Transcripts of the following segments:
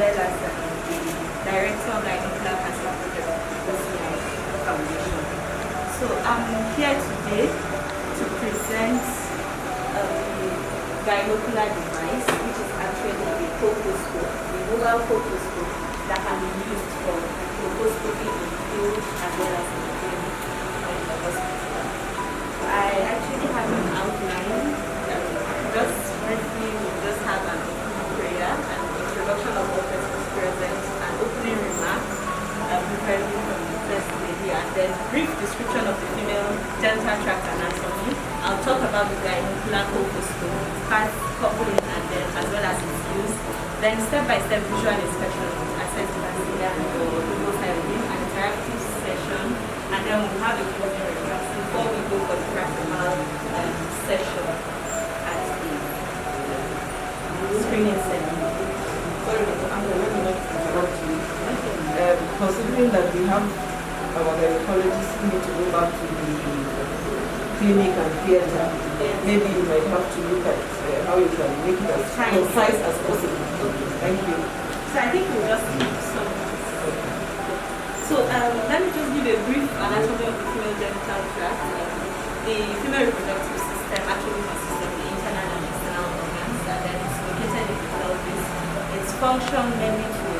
well as the Director of Gynocular Cancer Project, OCI Foundation. So I'm here today to present the gynocular device, which is actually a colposcope, a mobile colposcope that can be used for colposcopy in the field as well as in the clinic or in the hospital. I actually have an outline. Just briefly, we'll just have an prayer and introduction of all persons present and opening remarks, preparing from the first lady, and then brief description of the female genital tract anatomy. I'll talk about the gynocular colposcope, parts, coupling, and then as well as its use. Then step-by-step visual inspection of the asset procedure for local therapy, an interactive session, and then we'll have a closing remarks before we go for the practical session at the screening center. Sorry, I'm going to interrupt you. Considering that we have our gynecologists who need to go back to the clinic and theatre, maybe you might have to look at how you can make it as concise as possible. Thank you. So I think we'll just keep some. So let me just give a brief anatomy of the female genital tract. The female reproductive system actually consists of the internal and external organs, and then it's located in the pelvis. Its function mainly to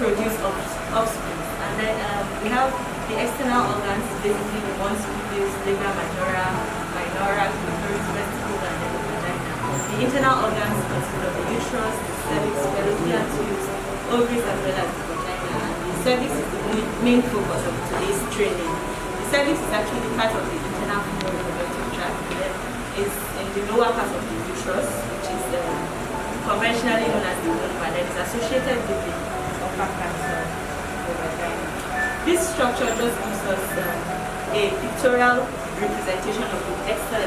produce offspring. And then we have the external organs, basically the ones we use, labia majora, minora, clitoris, vesicle, and then the vagina. The internal organs consist of the uterus, the cervix, fallopian tubes, ovaries, as well as the vagina. And the cervix is the main focus of today's training. The cervix is actually part of the internal female reproductive tract, and then it's in the lower part of the uterus, which is conventionally known as the womb, and then it's associated with the upper part of the vagina. This structure just gives us a pictorial representation of the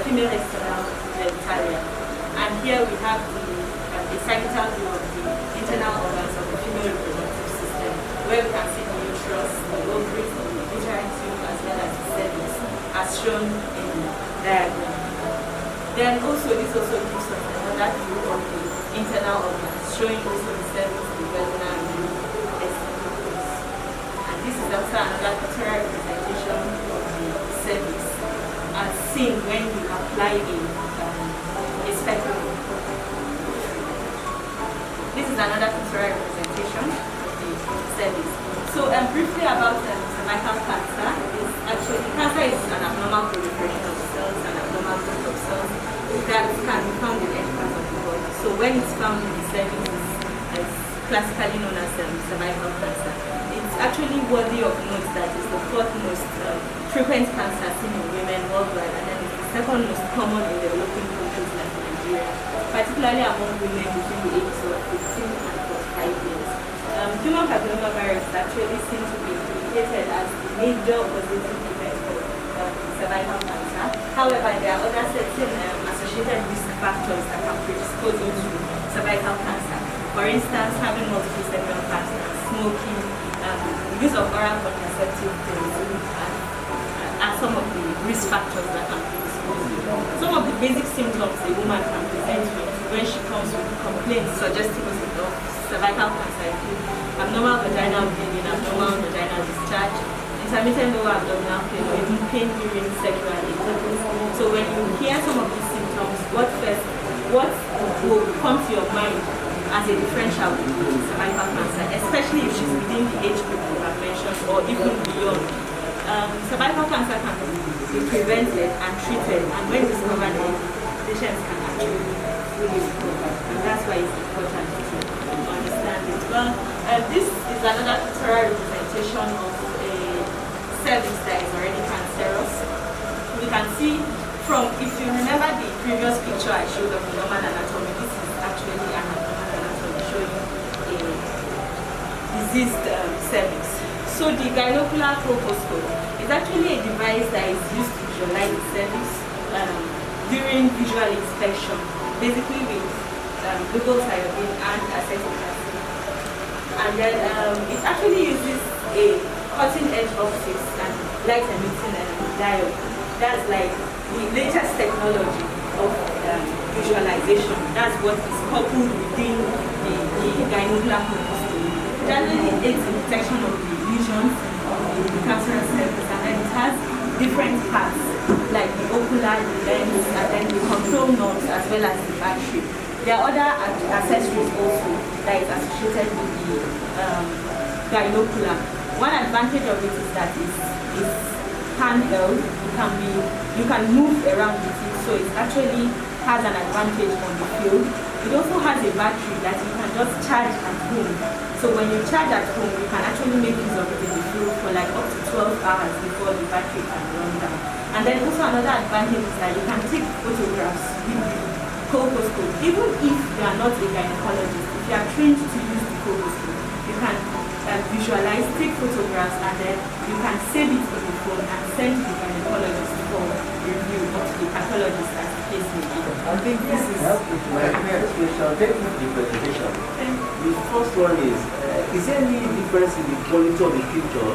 female external genitalia. And here we have the sagittal view of the internal organs of the female reproductive system, where we can see the uterus, the ovaries, the uterine tube, as well as the cervix, as shown in the diagram. Then also, this also gives us another view of the internal organs, showing also the cervix, the vagina, and the testicles. And this is also another pictorial representation of the cervix, as seen when we apply a speculum. This is another pictorial representation of the cervix. So briefly about cervical cancer, cancer is an abnormal proliferation of cells, an abnormal growth of cells that can be found in any part of the body. So when it's found in the cervix, it's classically known as cervical cancer. It's actually worthy of note that it's the fourth most frequent cancer seen in women worldwide, and then it's the second most common in developing countries like Nigeria, particularly among women between the ages of 15 and 45 years. Human papillomavirus is actually seen to be indicated as the major causative event for cervical cancer. However, there are other certain associated risk factors that can predispose you to cervical cancer. For instance, having multiple sexual partners, smoking, use of oral contraceptive pills are some of the risk factors that can predispose you. Some of the basic symptoms a woman can present with when she comes with complaints suggestive of cervical cancer include abnormal vaginal bleeding, abnormal vaginal discharge, intermittent lower abdominal pain, or even pain during sexual intercourse. So when you hear some of these symptoms, what will come to your mind as a differential with cervical cancer, especially if she's within the age group you have mentioned or even beyond. Cervical cancer can be prevented and treated, and when discovered, patients can actually fully recover, and that's why it's important to understand it. Well, this is another pictorial representation of a cervix that is already cancerous. We can see from, if you remember the previous picture I showed of the normal anatomy, this is actually an abnormal anatomy showing a diseased cervix. So the gynocular colposcope is actually a device that is used to visualize the cervix during visual inspection, basically with glucothione and acetic acid. And then it actually uses a cutting-edge optics and light-emitting diode. That's like the latest technology of visualization. That's what is coupled within the gynocular colposcopy. It actually aids in detection of the lesions of the cancerous cervix, and then it has different parts like the ocular, the lens, and then the control knobs as well as the battery. There are other accessories also that is associated with the gynocular. One advantage of it is that it's handheld. You can move around with it, so it actually has an advantage on the field. It also has a battery that you can just charge at home. So when you charge at home, you can actually make use of it in the field for like up to 12 hours before the battery can run down. And then also another advantage is that you can take photographs with the colposcope. Even if you are not a gynecologist, if you are trained to use the colposcope, you can visualize, take photographs, and then you can save it on the phone and send to the gynecologist for review or to the pathologist as the case may be. I think this is my next question. Thank you for the presentation. The first one is there any difference in the quality of the picture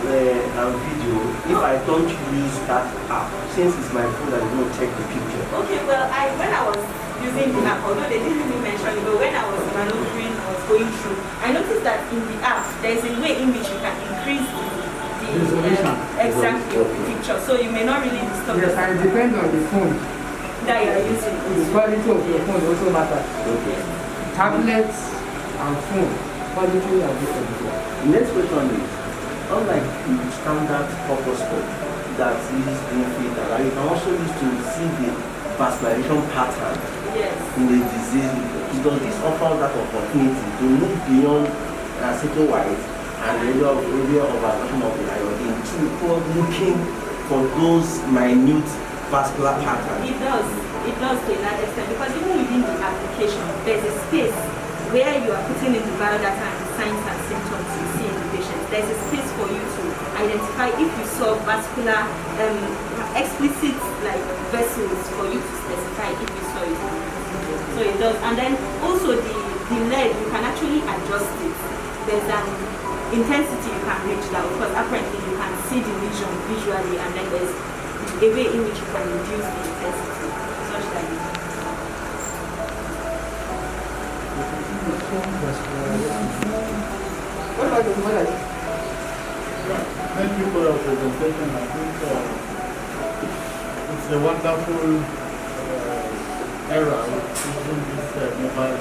and video if I don't use that app, since it's my phone that is going to take the picture? Okay, well, when I was using the app, although they didn't really mention it, but when I was maneuvering, I was going through, I noticed that in the app, there's a way in which you can increase the resolution exactly of the picture, so you may not really disturb. Yes, and it depends on the phone that you are using. The quality of your phone also matters. Okay. Tablets and phone, quality are different. The next question is, unlike the standard colposcope that uses green filter, you can also use to see the vascularization pattern in the disease. Does this offer that opportunity to move beyond cycle white and the area of vascularization of the iodine to looking for those minute vascular patterns? It does to a large extent, because even within the application, there's a space where you are putting in the biodata and the signs and symptoms you see in the patient. There's a space for you to identify if you saw vascular, explicit like vessels for you to specify if you saw it. So it does. And then also the lead, you can actually adjust it. There's an intensity you can reach that, of course, apparently you can see the lesion visually, and then there's a way in which you can reduce the intensity such that you What about the mother? Thank you for your presentation. I think it's a wonderful era using this mobile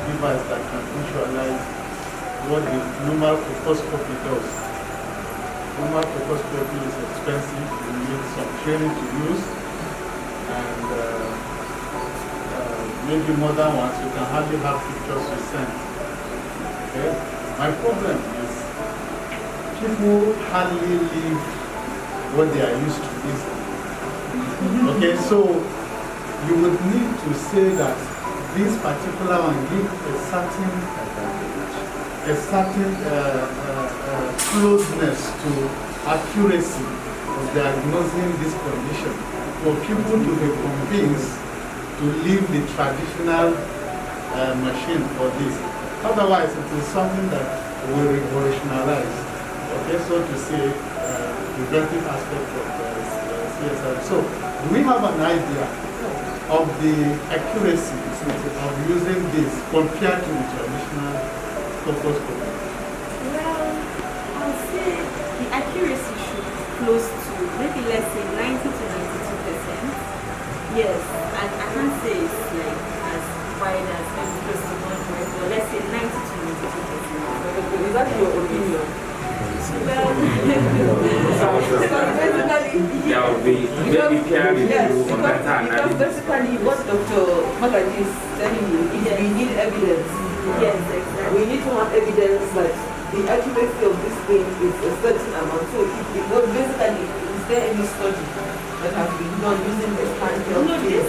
device that can visualize what the normal colposcopy does. Normal colposcopy is expensive. You need some training to use, and maybe modern ones you can hardly have pictures to send. Okay? My problem is people hardly live what they are used to using. Okay, so you would need to say that this particular one gives a certain closeness to accuracy of diagnosing this condition for people to be convinced to leave the traditional machine for this. Otherwise, it is something that will revolutionize, okay, so to say, preventive aspect of CSR. So, do we have an idea of the accuracy of using this compared to the traditional colposcopy? Well, I'll say the accuracy should be close to maybe let's say 90 to 92%. Yes, and I can't say it's like as wide as maybe close to 100, but let's say 90 to 92%. Is that your opinion? Well, That would be maybe peer review on that time. Because basically what Dr. Magaji is telling you is we need evidence. yes, exactly. We need to have evidence that the accuracy of this thing is a certain amount. So basically, is there any study that has been done using this handheld? No, this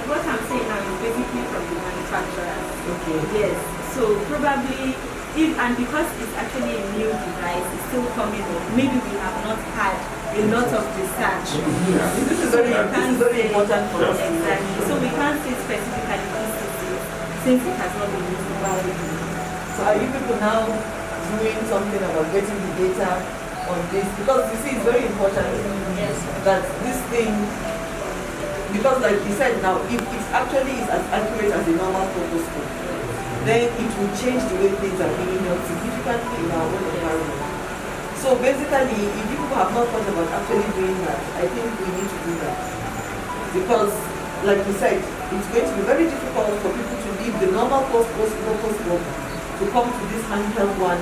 what I'm saying now is basically from the manufacturers. Okay. Yes. So probably because it's actually a new device, it's still coming up. Maybe we have not had a lot of research. This is very important for us. Exactly. So we can't say specifically since it has not been used widely. So are you people now doing something about getting the data on this? Because you see, it's very important Yes. that this thing because like you said now, if it actually is as accurate as a normal colposcope, then it will change the way things are being held significantly in our own environment. So basically, if people have not thought about actually doing that, I think we need to do that. Because, like you said, it's going to be very difficult for people to leave the normal colposcope to come to this handheld one,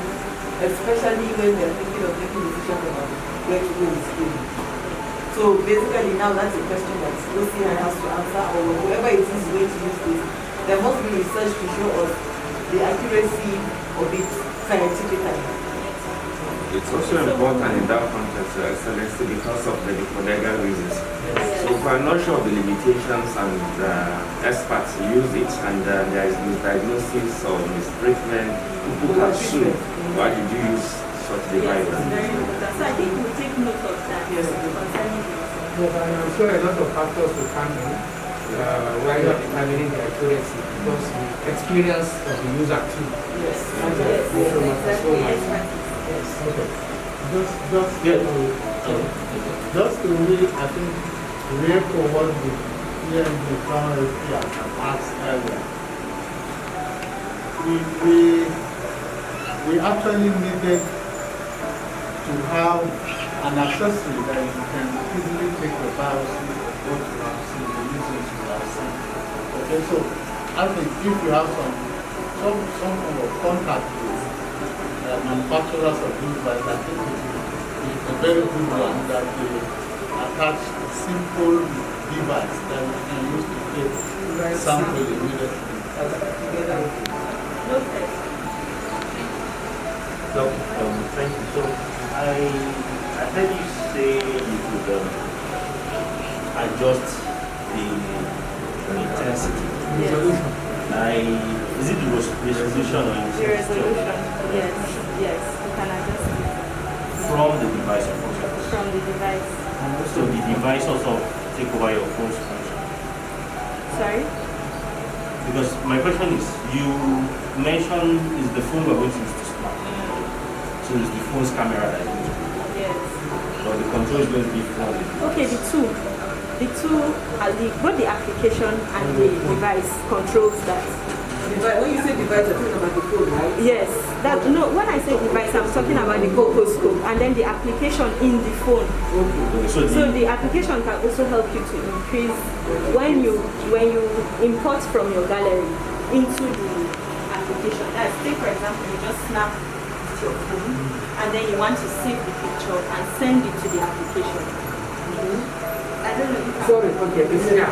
especially when they're thinking of making decisions about where to go with school. So basically now that's a question that OCI has to answer, or whoever it is going to use this. There must be research to show us the accuracy of it scientifically. It's also important in that context, Your Excellency, because of the legal reasons. So if I'm not sure of the limitations and experts use it, and there is misdiagnosis or mistreatment, people can sue. Why did you use such devices? Yes, very important. So I think we'll take note of that. Yes. Concerning Yes, and I'm sure a lot of factors will come in while you're determining the accuracy, because the experience of the user too. Yes. exactly. Yes. Okay. Just to really, I think, re-echo what the EMD currently has asked earlier. We actually needed to have an accessory that you can easily take the biopsy, what you have seen, the lesions you have seen. Okay, so I think if you have some form of contact with manufacturers of these devices, I think it's a very good one that they attach a simple device that we can use to take sample immediately. No test. So, thank you. So, I heard you say you could adjust the intensity. Yes. Is it the resolution or The resolution, yes, you can adjust it from the device, of course? from the device. So the device also take over your phone's function. Sorry? Because my question is, you mentioned is the phone we're going to use to smart. So it's the phone's camera that is going to be. Yes. But the control is going to be from the device. Okay, the two are both the application and the device controls that. When you say device, you're talking about the phone, right? Yes, when I say device, I'm talking about the colposcope and then the application in the phone. Okay. So the application can also help you to increase when you import from your gallery into the application. Say for example, you just snap your phone and then you want to save the picture and send it to the application. I don't know if Sorry, okay, it's here.